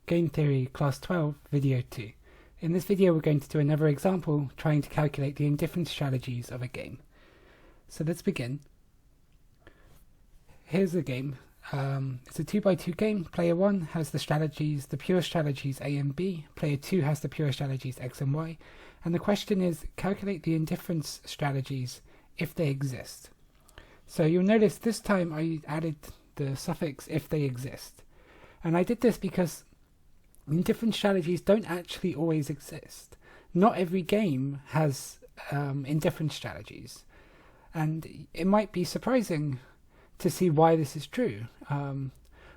Game Theory Class 12 Video 2. In this video we're going to do another example trying to calculate the indifference strategies of a game. So let's begin. Here's the game. It's a 2x2 game. Player 1 has the pure strategies A and B. Player 2 has the pure strategies X and Y. And the question is, calculate the indifference strategies if they exist. So you'll notice this time I added the suffix if they exist. And I did this because indifference strategies don't actually always exist. Not every game has indifference strategies. And it might be surprising to see why this is true.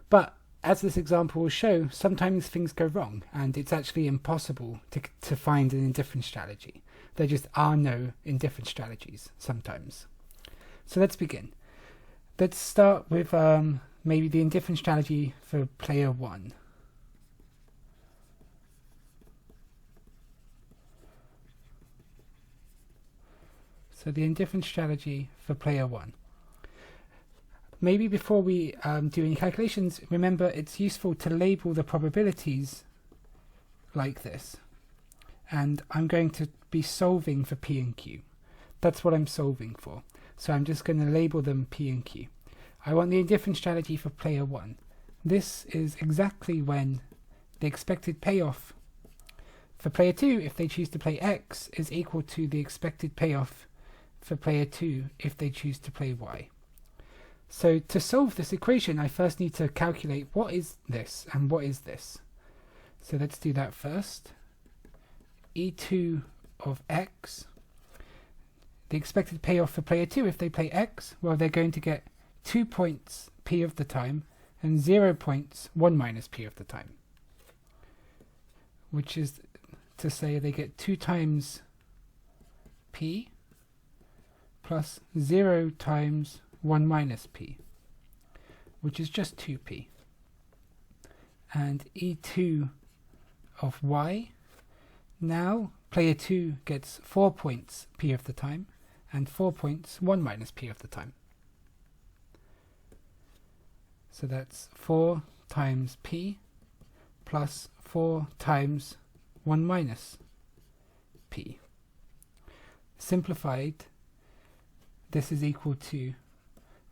But as this example will show, sometimes things go wrong and it's actually impossible to find an indifference strategy. There just are no indifference strategies sometimes. So let's begin. Let's start with maybe the indifference strategy for player 1. So the indifference strategy for player 1. Maybe before we do any calculations, remember it's useful to label the probabilities like this. And I'm going to be solving for P and Q. That's what I'm solving for. So I'm just going to label them P and Q. I want the indifference strategy for player 1. This is exactly when the expected payoff for player 2, if they choose to play X, is equal to the expected payoff for player 2 if they choose to play Y. So to solve this equation, I first need to calculate what is this and what is this. So let's do that first. E2 of X. The expected payoff for player 2 if they play X, well, they're going to get 2 points P of the time and 0 points 1 minus P of the time. Which is to say they get 2 times P plus 0 times 1 minus P, which is just 2P. And E2 of Y, now player 2 gets 4 points P of the time and 4 points 1 minus P of the time. So that's 4 times P plus 4 times 1 minus P. Simplified, this is equal to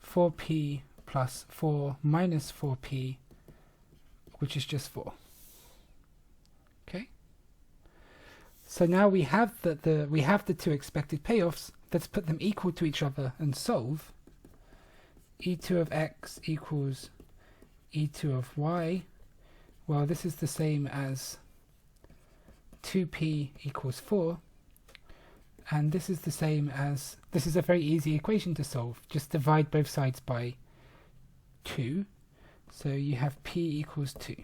4P plus 4 minus 4P, which is just 4. Okay. So now we have the two expected payoffs. Let's put them equal to each other and solve. E2 of X equals E2 of Y. Well, this is the same as 2P equals 4. And this is the same as, this is a very easy equation to solve. Just divide both sides by 2. So you have P equals 2.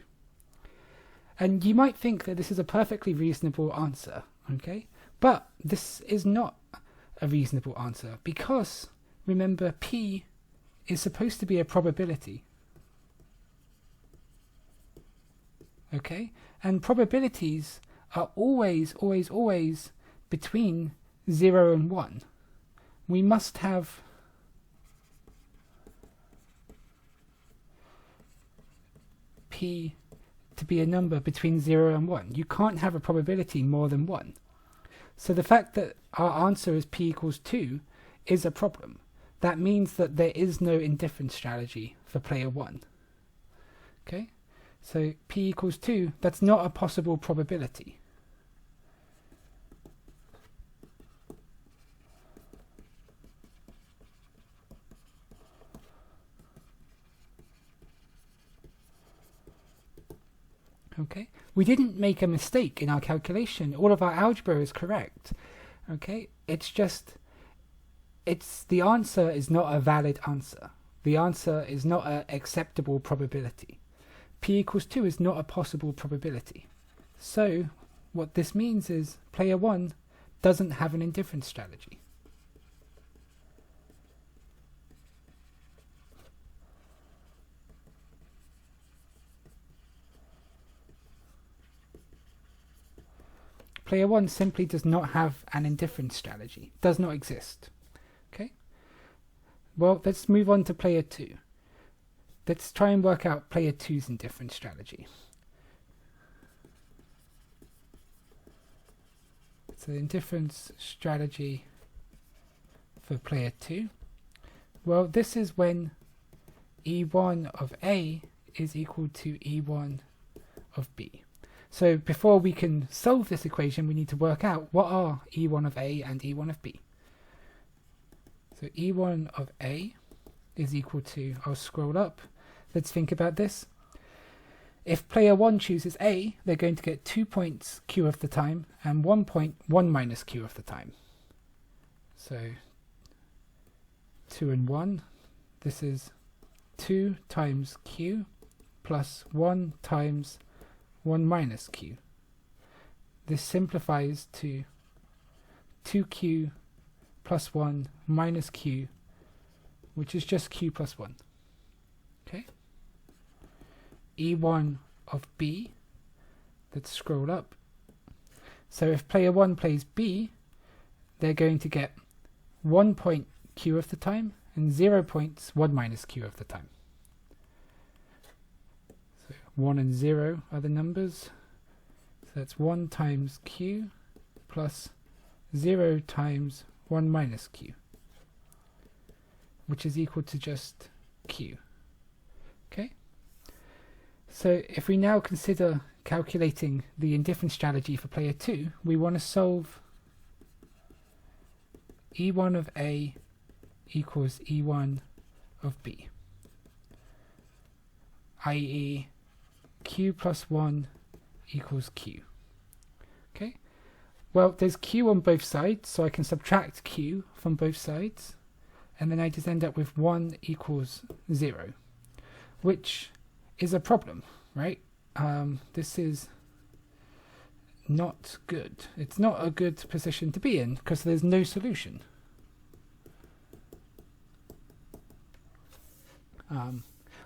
And you might think that this is a perfectly reasonable answer, okay? But this is not a reasonable answer because, remember, P is supposed to be a probability. Okay? And probabilities are always between 0 and 1. We must have P to be a number between 0 and 1. You can't have a probability more than 1. So the fact that our answer is P equals 2 is a problem. That means that there is no indifference strategy for player 1. Okay? So P equals 2, that's not a possible probability. Okay, we didn't make a mistake in our calculation. All of our algebra is correct. Okay, it's the answer is not a valid answer. The answer is not an acceptable probability. P equals 2 is not a possible probability. So what this means is player 1 doesn't have an indifference strategy. Player 1 simply does not have an indifference strategy. Does not exist. Okay? Well, let's move on to player 2. Let's try and work out player 2's indifference strategy. So the indifference strategy for player 2. Well, this is when E1 of A is equal to E1 of B. So before we can solve this equation, we need to work out what are E1 of A and E1 of B. So E1 of A is equal to, I'll scroll up, let's think about this. If player 1 chooses A, they're going to get 2 points Q of the time and 1 point 1 minus Q of the time. So 2 and 1, this is 2 times Q plus 1 times 1 minus Q. This simplifies to 2Q plus 1 minus Q, which is just Q plus 1. Okay. E1 of B, let's scroll up. So if player 1 plays B, they're going to get 1 point Q of the time and 0 points 1 minus Q of the time. So 1 and 0 are the numbers. So that's 1 times Q plus 0 times 1 minus Q, which is equal to just Q. Okay. So if we now consider calculating the indifference strategy for player 2, we want to solve E1 of A equals E1 of B, i.e. Q plus 1 equals Q. Okay. Well, there's Q on both sides, so I can subtract Q from both sides, and then I just end up with 1 equals 0, which is a problem, right? This is not good. It's not a good position to be in because there's no solution.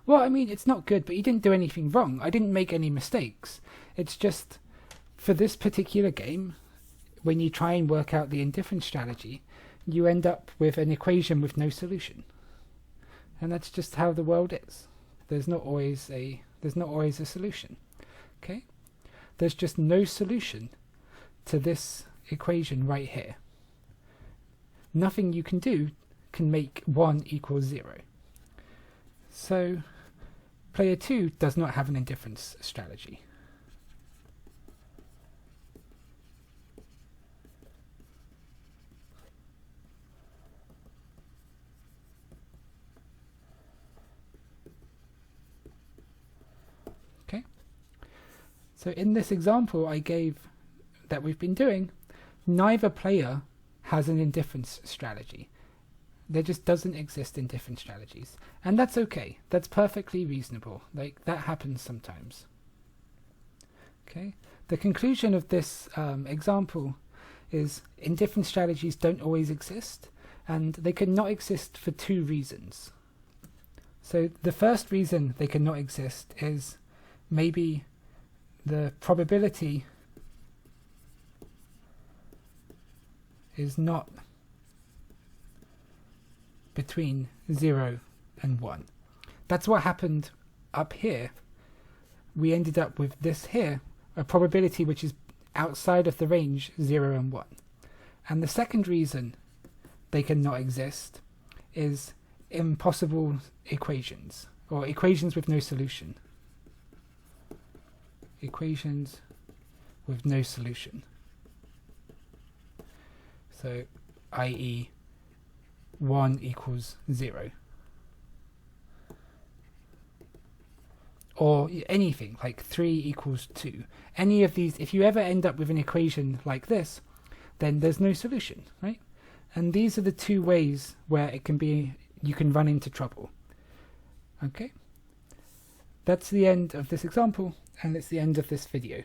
Well, I mean, it's not good, but you didn't do anything wrong. I didn't make any mistakes. It's just, for this particular game, when you try and work out the indifference strategy, you end up with an equation with no solution. And that's just how the world is. There's not always a solution. Okay? There's just no solution to this equation right here. Nothing you can do can make 1 equal 0. So player 2 does not have an indifference strategy. Okay. So in this example I gave that we've been doing, neither player has an indifference strategy. There just doesn't exist indifference strategies. And that's okay. That's perfectly reasonable. Like, that happens sometimes. Okay. The conclusion of this example is indifference strategies don't always exist, and they can not exist for 2 reasons. So the first reason they cannot exist is maybe the probability is not between 0 and 1. That's what happened up here. We ended up with this here, a probability which is outside of the range 0 and 1. And the second reason they cannot exist is impossible equations, or equations with no solution. Equations with no solution. So, i.e. 1 equals 0. Or anything, like 3 equals 2. Any of these, if you ever end up with an equation like this, then there's no solution, right? And these are the 2 ways where it can be, you can run into trouble. Okay? That's the end of this example, and it's the end of this video.